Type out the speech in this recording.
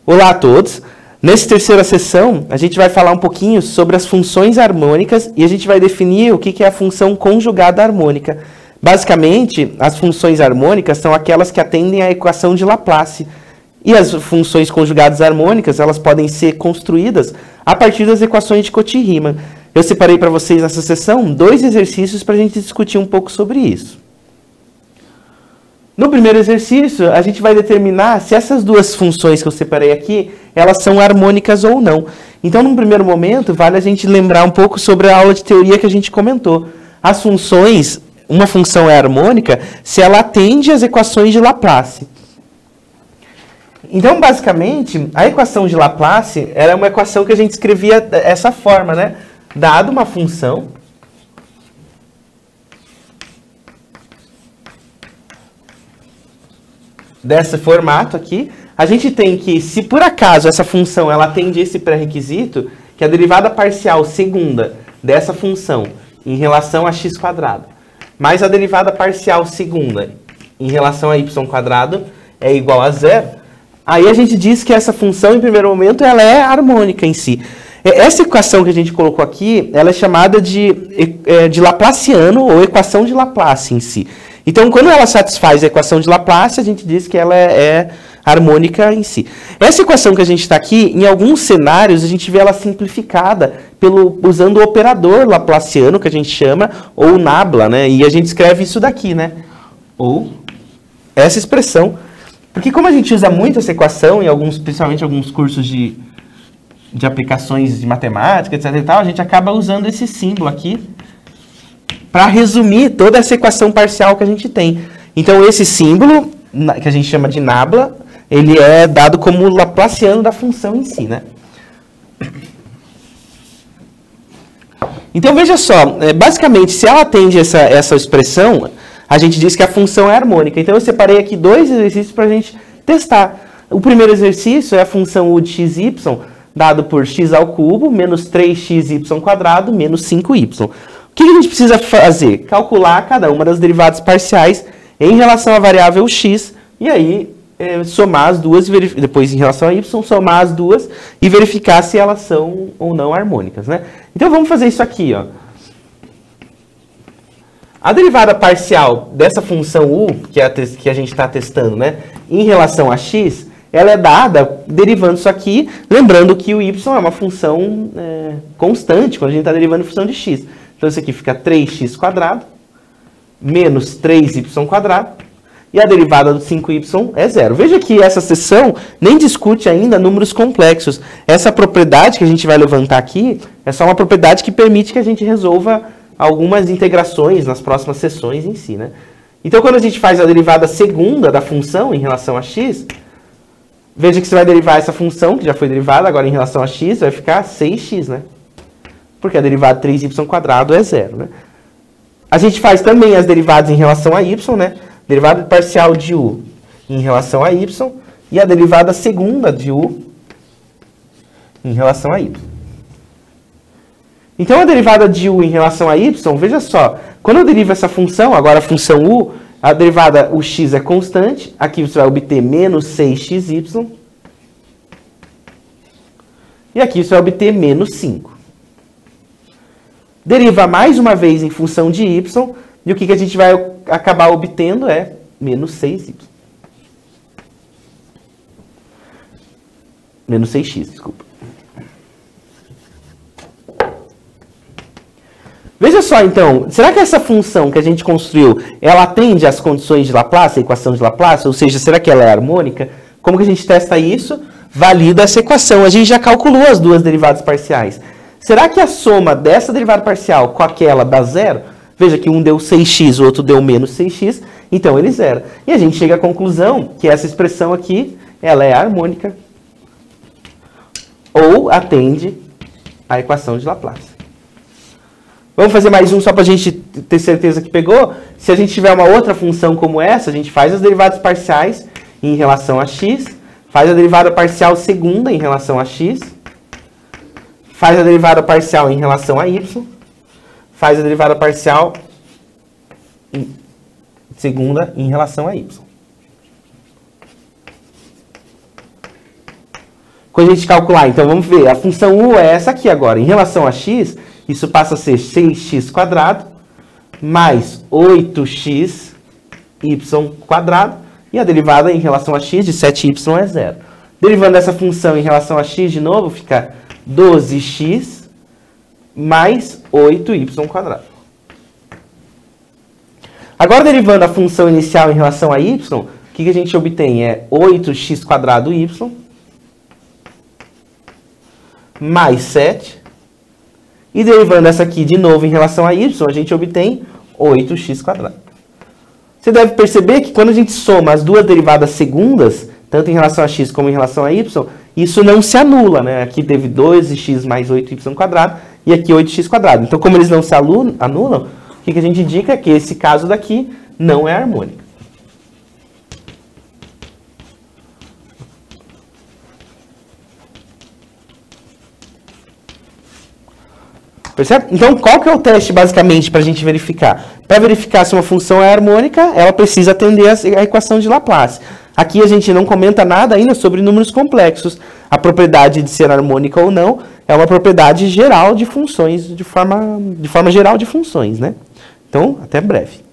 Olá a todos! Nessa terceira sessão, a gente vai falar um pouquinho sobre as funções harmônicas e a gente vai definir o que é a função conjugada harmônica. Basicamente, as funções harmônicas são aquelas que atendem à equação de Laplace. E as funções conjugadas harmônicas, elas podem ser construídas a partir das equações de Cauchy-Riemann. Eu separei para vocês nessa sessão 2 exercícios para a gente discutir um pouco sobre isso. No primeiro exercício, a gente vai determinar se essas duas funções que eu separei aqui, elas são harmônicas ou não. Então, num primeiro momento, vale a gente lembrar um pouco sobre a aula de teoria que a gente comentou. As funções, uma função é harmônica se ela atende às equações de Laplace. Então, basicamente, a equação de Laplace era uma equação que a gente escrevia dessa forma, né? Dado uma função desse formato aqui, a gente tem que, se por acaso essa função ela atende esse pré-requisito, que a derivada parcial segunda dessa função em relação a x quadrado, mais a derivada parcial segunda em relação a y quadrado é igual a zero, aí a gente diz que essa função, em primeiro momento, ela é harmônica em si. Essa equação que a gente colocou aqui, ela é chamada de Laplaciano, ou equação de Laplace em si. Então, quando ela satisfaz a equação de Laplace, a gente diz que ela é harmônica em si. Essa equação que a gente está aqui, em alguns cenários, a gente vê ela simplificada usando o operador laplaciano, que a gente chama, ou nabla, né? E a gente escreve isso daqui, né? Ou essa expressão. Porque como a gente usa muito essa equação, principalmente em alguns cursos de aplicações de matemática, etc. e tal, a gente acaba usando esse símbolo aqui para resumir toda essa equação parcial que a gente tem. Então, esse símbolo, que a gente chama de nabla, ele é dado como laplaciano da função em si, né? Então, veja só, basicamente, se ela atende essa expressão, a gente diz que a função é harmônica. Então, eu separei aqui 2 exercícios para a gente testar. O primeiro exercício é a função u de xy, dado por x ao cubo, menos 3xy quadrado, menos 5y. O que a gente precisa fazer? Calcular cada uma das derivadas parciais em relação à variável x, e aí somar as duas, depois em relação a y, somar as duas e verificar se elas são ou não harmônicas, né? Então vamos fazer isso aqui, ó. A derivada parcial dessa função u, que a gente está testando, né, em relação a x, ela é dada derivando isso aqui, lembrando que o y é uma função constante quando a gente está derivando a função de x. Então, isso aqui fica 3x quadrado menos 3y quadrado, e a derivada do 5y é zero. Veja que essa seção nem discute ainda números complexos. Essa propriedade que a gente vai levantar aqui é só uma propriedade que permite que a gente resolva algumas integrações nas próximas sessões em si, né? Então, quando a gente faz a derivada segunda da função em relação a x, veja que você vai derivar essa função, que já foi derivada, agora em relação a x, vai ficar 6x, né? Porque a derivada de 3y quadrado é zero, né? A gente faz também as derivadas em relação a y, né? Derivada parcial de u em relação a y e a derivada segunda de u em relação a y. Então, a derivada de u em relação a y, veja só, quando eu derivo essa função, agora a função u, a derivada, o x é constante, aqui você vai obter menos 6xy, e aqui você vai obter menos 5. Deriva mais uma vez em função de y, e o que a gente vai acabar obtendo é menos 6y. Menos 6x, desculpa. Veja só, então, será que essa função que a gente construiu, ela atende às condições de Laplace, a equação de Laplace? Ou seja, será que ela é harmônica? Como que a gente testa isso? Valida essa equação. A gente já calculou as duas derivadas parciais. Será que a soma dessa derivada parcial com aquela dá zero? Veja que um deu 6x, o outro deu menos 6x, então ele zera. E a gente chega à conclusão que essa expressão aqui, ela é harmônica ou atende à equação de Laplace. Vamos fazer mais um só para a gente ter certeza que pegou? Se a gente tiver uma outra função como essa, a gente faz as derivadas parciais em relação a x, faz a derivada parcial segunda em relação a x, faz a derivada parcial em relação a y, faz a derivada parcial segunda em relação a y. Quando a gente calcular, então vamos ver, a função u é essa aqui agora. Em relação a x, isso passa a ser 6x² mais 8xy². E a derivada em relação a x de 7y é 0. Derivando essa função em relação a x de novo, fica 12x mais 8y². Agora, derivando a função inicial em relação a y, o que a gente obtém? É 8x² mais 7. E derivando essa aqui de novo em relação a y, a gente obtém 8x². Você deve perceber que quando a gente soma as duas derivadas segundas, tanto em relação a x como em relação a y, isso não se anula, né? Aqui teve 2x mais 8y² e aqui 8x². Então, como eles não se anulam, o que a gente indica é que esse caso daqui não é harmônico. Percebe? Então, qual que é o teste, basicamente, para a gente verificar? Para verificar se uma função é harmônica, ela precisa atender a equação de Laplace. Aqui a gente não comenta nada ainda sobre números complexos. A propriedade de ser harmônica ou não é uma propriedade geral de funções, de forma geral de funções, né? Então, até breve.